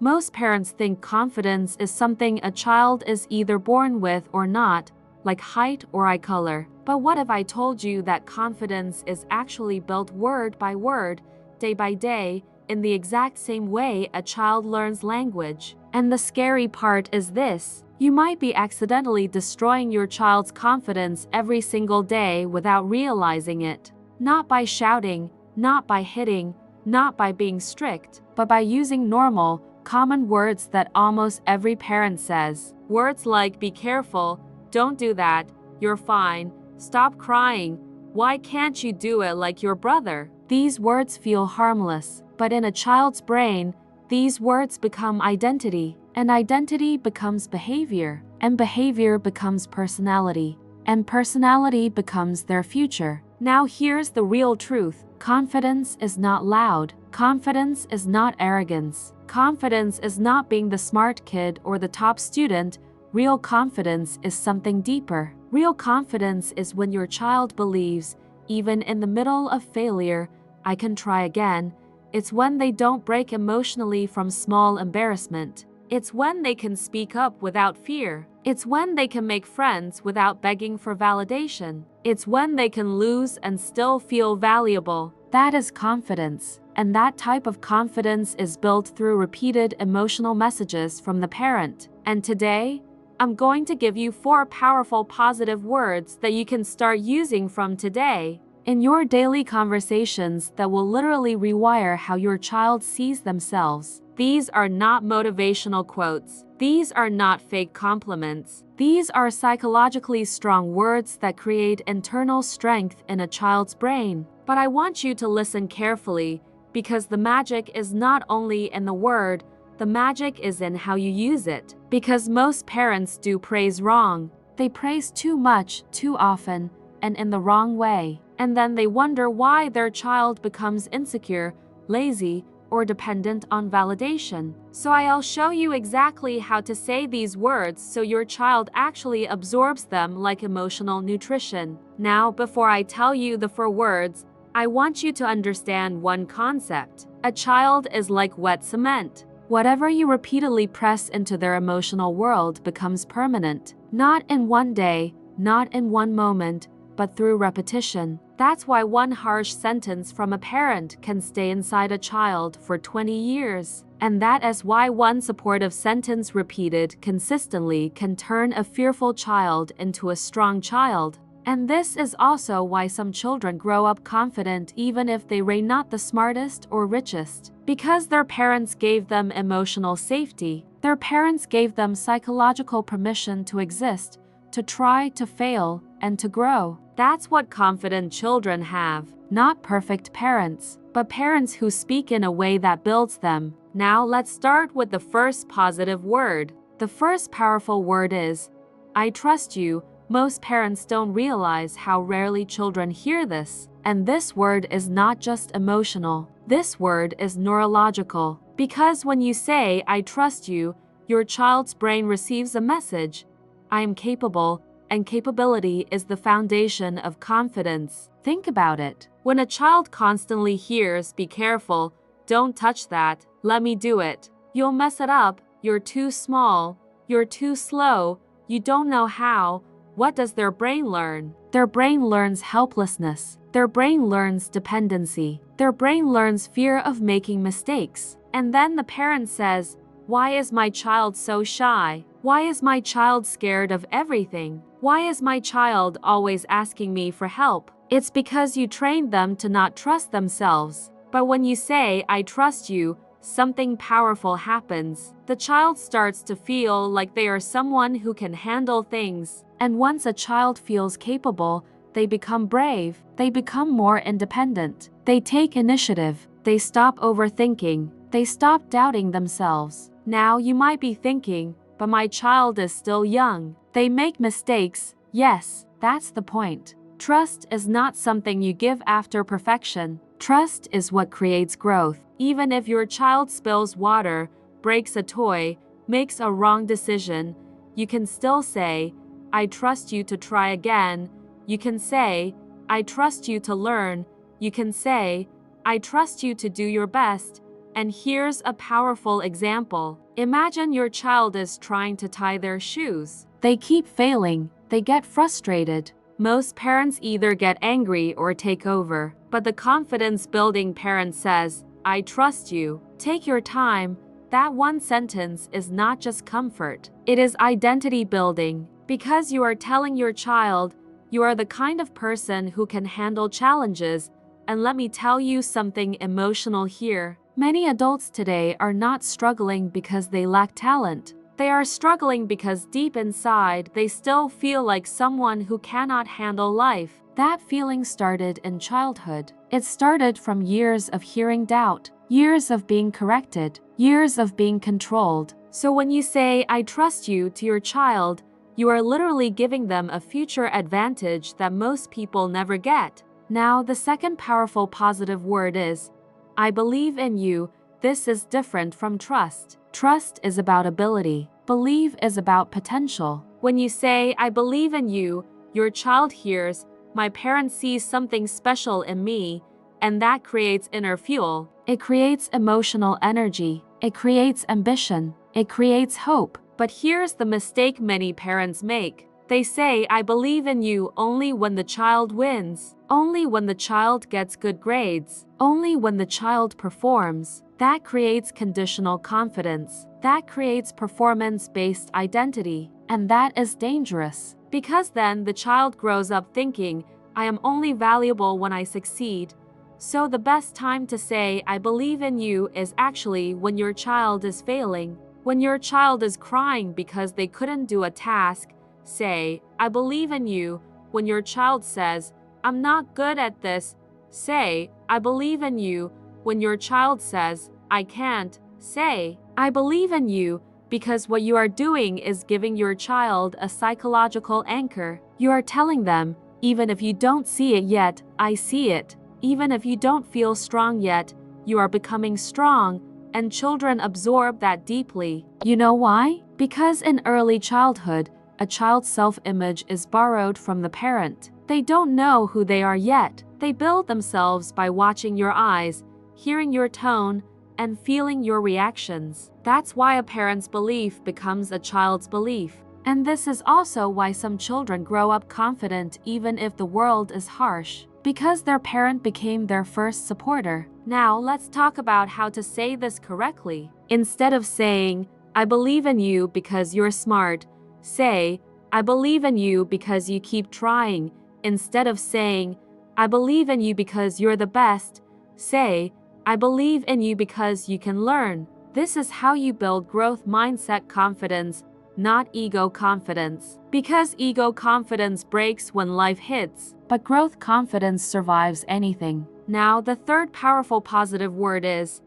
Most parents think confidence is something a child is either born with or not, like height or eye color. But what if I told you that confidence is actually built word by word, day by day, in the exact same way a child learns language? And the scary part is this: you might be accidentally destroying your child's confidence every single day without realizing it. Not by shouting, not by hitting, not by being strict, but by using normal, common words that almost every parent says. Words like be careful, don't do that, you're fine, stop crying, why can't you do it like your brother? These words feel harmless, but in a child's brain, these words become identity, and identity becomes behavior, and behavior becomes personality, and personality becomes their future. Now here's the real truth. Confidence is not loud. Confidence is not arrogance. Confidence is not being the smart kid or the top student. Real confidence is something deeper. Real confidence is when your child believes, even in the middle of failure, I can try again. It's when they don't break emotionally from small embarrassment. It's when they can speak up without fear. It's when they can make friends without begging for validation. It's when they can lose and still feel valuable. That is confidence. And that type of confidence is built through repeated emotional messages from the parent. And today, I'm going to give you 4 powerful positive words that you can start using from today in your daily conversations that will literally rewire how your child sees themselves. These are not motivational quotes. These are not fake compliments. These are psychologically strong words that create internal strength in a child's brain. But I want you to listen carefully, because the magic is not only in the word, the magic is in how you use it. Because most parents do praise wrong. They praise too much, too often, and in the wrong way. And then they wonder why their child becomes insecure, lazy, or dependent on validation. So I'll show you exactly how to say these words so your child actually absorbs them like emotional nutrition. Now, before I tell you the 4 words, I want you to understand one concept. A child is like wet cement. Whatever you repeatedly press into their emotional world becomes permanent. Not in one day, not in one moment, but through repetition. That's why one harsh sentence from a parent can stay inside a child for 20 years. And that is why one supportive sentence repeated consistently can turn a fearful child into a strong child. And this is also why some children grow up confident even if they were not the smartest or richest. Because their parents gave them emotional safety. Their parents gave them psychological permission to exist, to try, to fail, and to grow. That's what confident children have. Not perfect parents, but parents who speak in a way that builds them. Now let's start with the first positive word. The first powerful word is, I trust you. Most parents don't realize how rarely children hear this. And this word is not just emotional. This word is neurological. Because when you say, I trust you, your child's brain receives a message. I am capable, and capability is the foundation of confidence. Think about it. When a child constantly hears, be careful, don't touch that, let me do it, you'll mess it up, you're too small, you're too slow, you don't know how, what does their brain learn? Their brain learns helplessness. Their brain learns dependency. Their brain learns fear of making mistakes. And then the parent says, why is my child so shy? Why is my child scared of everything? Why is my child always asking me for help? It's because you trained them to not trust themselves. But when you say, I trust you, something powerful happens. The child starts to feel like they are someone who can handle things. And once a child feels capable, they become brave. They become more independent. They take initiative. They stop overthinking. They stop doubting themselves. Now you might be thinking, but my child is still young. They make mistakes. Yes, that's the point. Trust is not something you give after perfection. Trust is what creates growth. Even if your child spills water, breaks a toy, makes a wrong decision, you can still say, I trust you to try again. You can say, I trust you to learn. You can say, I trust you to do your best. And here's a powerful example. Imagine your child is trying to tie their shoes. They keep failing. They get frustrated. Most parents either get angry or take over. But the confidence-building parent says, "I trust you. Take your time." That one sentence is not just comfort. It is identity building. Because you are telling your child, you are the kind of person who can handle challenges. And let me tell you something emotional here. Many adults today are not struggling because they lack talent. They are struggling because deep inside, they still feel like someone who cannot handle life. That feeling started in childhood. It started from years of hearing doubt, years of being corrected, years of being controlled. So when you say, "I trust you" to your child, you are literally giving them a future advantage that most people never get. Now, the second powerful positive word is, "I believe in you." This is different from trust. Trust is about ability. Believe is about potential. When you say, "I believe in you," your child hears, "My parent sees something special in me," and that creates inner fuel. It creates emotional energy. It creates ambition. It creates hope. But here's the mistake many parents make. They say, "I believe in you" only when the child wins, only when the child gets good grades, only when the child performs. That creates conditional confidence. That creates performance-based identity. And that is dangerous. Because then the child grows up thinking, "I am only valuable when I succeed." So the best time to say, "I believe in you" is actually when your child is failing. When your child is crying because they couldn't do a task, say, "I believe in you." When your child says, "I'm not good at this," say, "I believe in you." When your child says, "I can't," say, "I believe in you," because what you are doing is giving your child a psychological anchor. You are telling them, "Even if you don't see it yet, I see it." Even if you don't feel strong yet, you are becoming strong, and children absorb that deeply. You know why? Because in early childhood, a child's self-image is borrowed from the parent. They don't know who they are yet. They build themselves by watching your eyes, hearing your tone, and feeling your reactions. That's why a parent's belief becomes a child's belief. And this is also why some children grow up confident even if the world is harsh, because their parent became their first supporter. Now, let's talk about how to say this correctly. Instead of saying, "I believe in you because you're smart," say, "I believe in you because you keep trying." Instead of saying, "I believe in you because you're the best," say, "I believe in you because you can learn." This is how you build growth mindset confidence, not ego confidence. Because ego confidence breaks when life hits, but growth confidence survives anything. Now, the third powerful positive word is,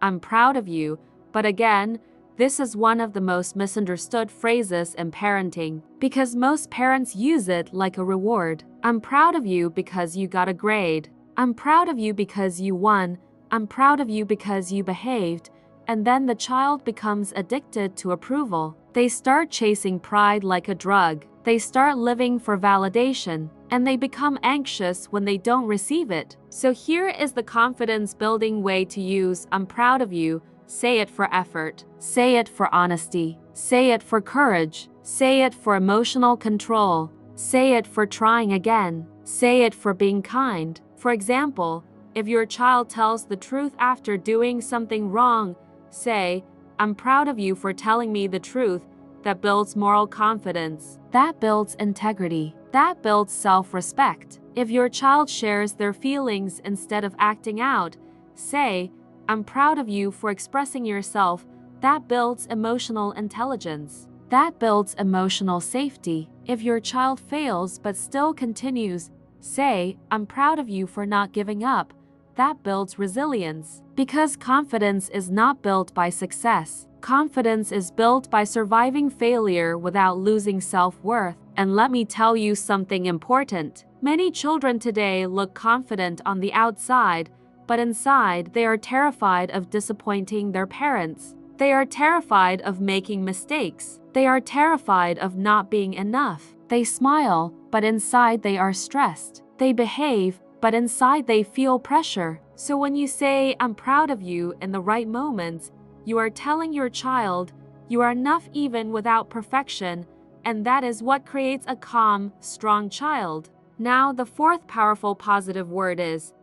"I'm proud of you." But again, this is one of the most misunderstood phrases in parenting, because most parents use it like a reward. "I'm proud of you because you got a grade." "I'm proud of you because you won." "I'm proud of you because you behaved." And then the child becomes addicted to approval. They start chasing pride like a drug. They start living for validation, and they become anxious when they don't receive it. So here is the confidence-building way to use "I'm proud of you." Say it for effort. Say it for honesty. Say it for courage. Say it for emotional control. Say it for trying again. Say it for being kind. For example, if your child tells the truth after doing something wrong, say, "I'm proud of you for telling me the truth." That builds moral confidence. That builds integrity. That builds self-respect. If your child shares their feelings instead of acting out, say, "I'm proud of you for expressing yourself." That builds emotional intelligence. That builds emotional safety. If your child fails but still continues, say, "I'm proud of you for not giving up." That builds resilience. Because confidence is not built by success. Confidence is built by surviving failure without losing self-worth. And let me tell you something important. Many children today look confident on the outside, but inside they are terrified of disappointing their parents. They are terrified of making mistakes. They are terrified of not being enough. They smile, but inside they are stressed. They behave, but inside they feel pressure. So when you say, "I'm proud of you" in the right moments, you are telling your child, you are enough even without perfection, and that is what creates a calm, strong child. Now, the fourth powerful positive word is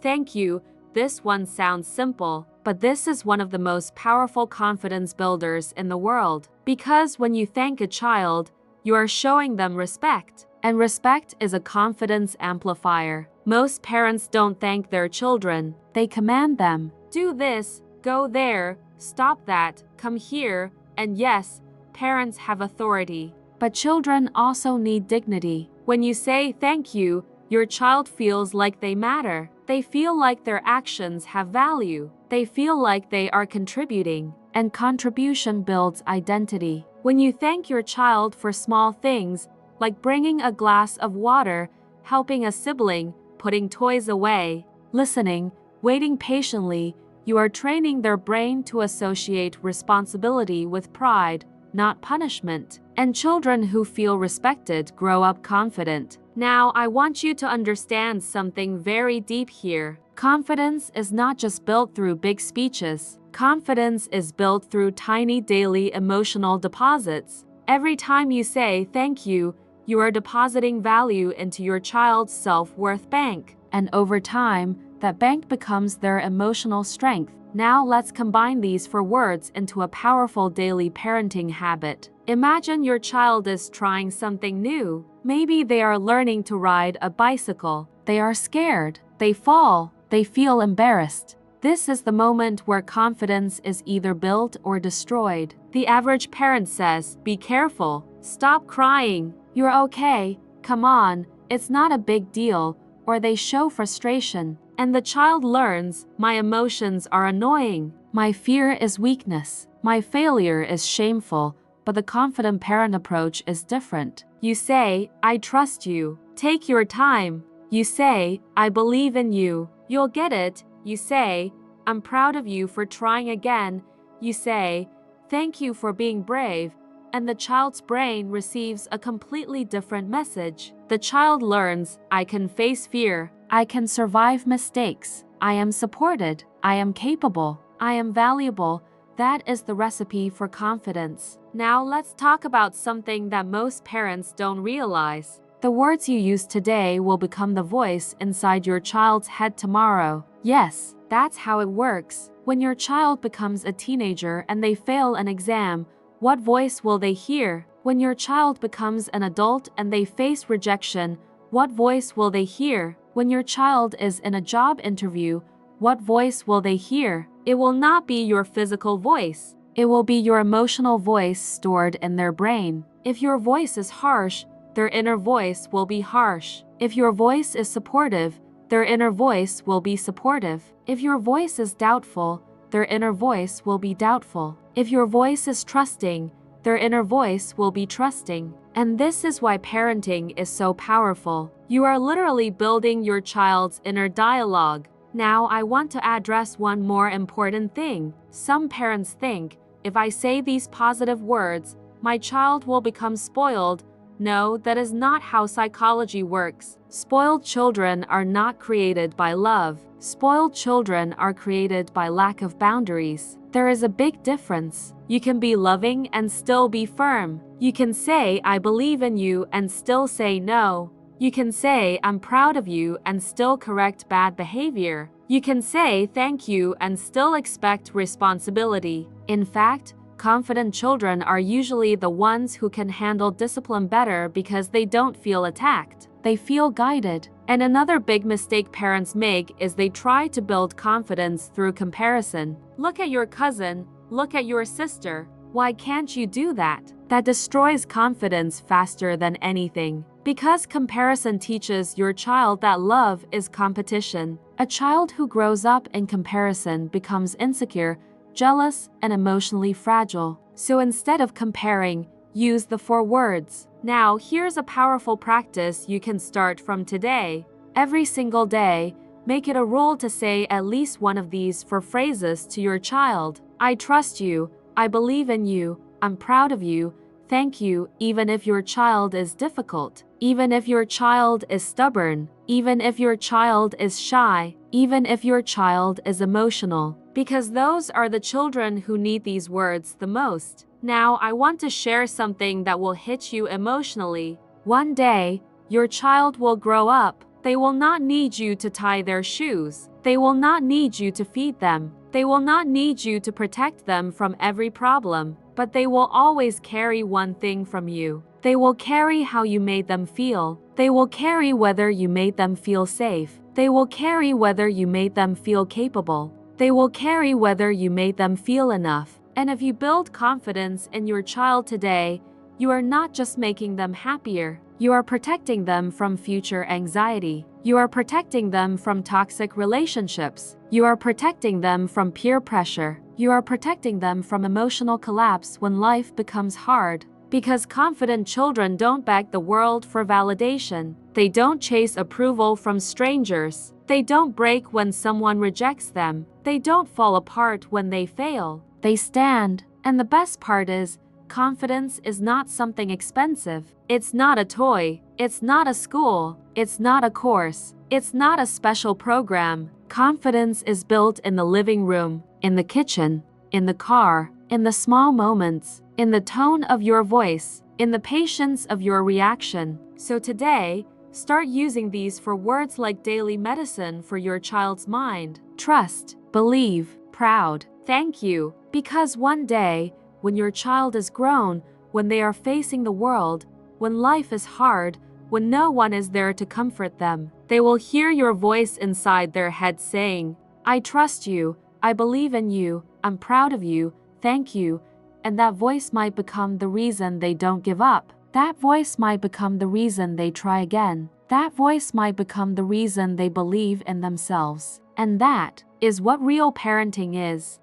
thank you. This one sounds simple, but this is one of the most powerful confidence builders in the world. Because when you thank a child, you are showing them respect, and respect is a confidence amplifier. Most parents don't thank their children. They command them. Do this, go there, stop that, come here, and yes, parents have authority. But children also need dignity. When you say thank you, your child feels like they matter. They feel like their actions have value. They feel like they are contributing, and contribution builds identity. When you thank your child for small things, like bringing a glass of water, helping a sibling, putting toys away, listening, waiting patiently, you are training their brain to associate responsibility with pride, not punishment. And children who feel respected grow up confident. Now, I want you to understand something very deep here. Confidence is not just built through big speeches. Confidence is built through tiny daily emotional deposits. Every time you say thank you, you are depositing value into your child's self-worth bank. And over time, that bank becomes their emotional strength. Now let's combine these four words into a powerful daily parenting habit. Imagine your child is trying something new. Maybe they are learning to ride a bicycle. They are scared. They fall. They feel embarrassed. This is the moment where confidence is either built or destroyed. The average parent says, "Be careful. Stop crying. You're okay. Come on. It's not a big deal." Or they show frustration. And the child learns, "My emotions are annoying. My fear is weakness. My failure is shameful." But the confident parent approach is different. You say, "I trust you. Take your time." You say, "I believe in you. You'll get it." You say, "I'm proud of you for trying again." You say, "Thank you for being brave." And the child's brain receives a completely different message. The child learns, "I can face fear. I can survive mistakes. I am supported. I am capable. I am valuable." That is the recipe for confidence. Now let's talk about something that most parents don't realize. The words you use today will become the voice inside your child's head tomorrow. Yes, that's how it works. When your child becomes a teenager and they fail an exam, what voice will they hear? When your child becomes an adult and they face rejection, what voice will they hear? When your child is in a job interview, what voice will they hear? It will not be your physical voice. It will be your emotional voice stored in their brain. If your voice is harsh, their inner voice will be harsh. If your voice is supportive, their inner voice will be supportive. If your voice is doubtful, their inner voice will be doubtful. If your voice is trusting, their inner voice will be trusting. And this is why parenting is so powerful. You are literally building your child's inner dialogue. Now, I want to address one more important thing. Some parents think, if I say these positive words, my child will become spoiled. No, that is not how psychology works. Spoiled children are not created by love. Spoiled children are created by lack of boundaries. There is a big difference. You can be loving and still be firm. You can say, "I believe in you," and still say no. You can say, "I'm proud of you," and still correct bad behavior. You can say thank you and still expect responsibility. In fact, confident children are usually the ones who can handle discipline better because they don't feel attacked. They feel guided. And another big mistake parents make is they try to build confidence through comparison. Look at your cousin. Look at your sister. Why can't you do that? That destroys confidence faster than anything. Because comparison teaches your child that love is competition. A child who grows up in comparison becomes insecure, jealous, and emotionally fragile. So instead of comparing, use the four words. Now, here's a powerful practice you can start from today. Every single day, make it a rule to say at least one of these four phrases to your child. I trust you. I believe in you. I'm proud of you. thank you, even if your child is difficult, even if your child is stubborn, even if your child is shy, even if your child is emotional, because those are the children who need these words the most. Now, I want to share something that will hit you emotionally. One day, your child will grow up. They will not need you to tie their shoes. They will not need you to feed them. They will not need you to protect them from every problem. But they will always carry one thing from you. They will carry how you made them feel. They will carry whether you made them feel safe. They will carry whether you made them feel capable. They will carry whether you made them feel enough. And if you build confidence in your child today, you are not just making them happier. You are protecting them from future anxiety. You are protecting them from toxic relationships. You are protecting them from peer pressure. You are protecting them from emotional collapse when life becomes hard. Because confident children don't beg the world for validation. They don't chase approval from strangers. They don't break when someone rejects them. They don't fall apart when they fail. They stand. And the best part is, confidence is not something expensive. It's not a toy. It's not a school. It's not a course. It's not a special program. Confidence is built in the living room, in the kitchen, in the car, in the small moments, in the tone of your voice, in the patience of your reaction. So today, start using these for words like daily medicine for your child's mind. Trust, believe, proud, thank you. Because one day, when your child is grown, when they are facing the world, when life is hard, when no one is there to comfort them, they will hear your voice inside their head saying, I trust you, I believe in you, I'm proud of you, thank you. And that voice might become the reason they don't give up. That voice might become the reason they try again. That voice might become the reason they believe in themselves. And that is what real parenting is.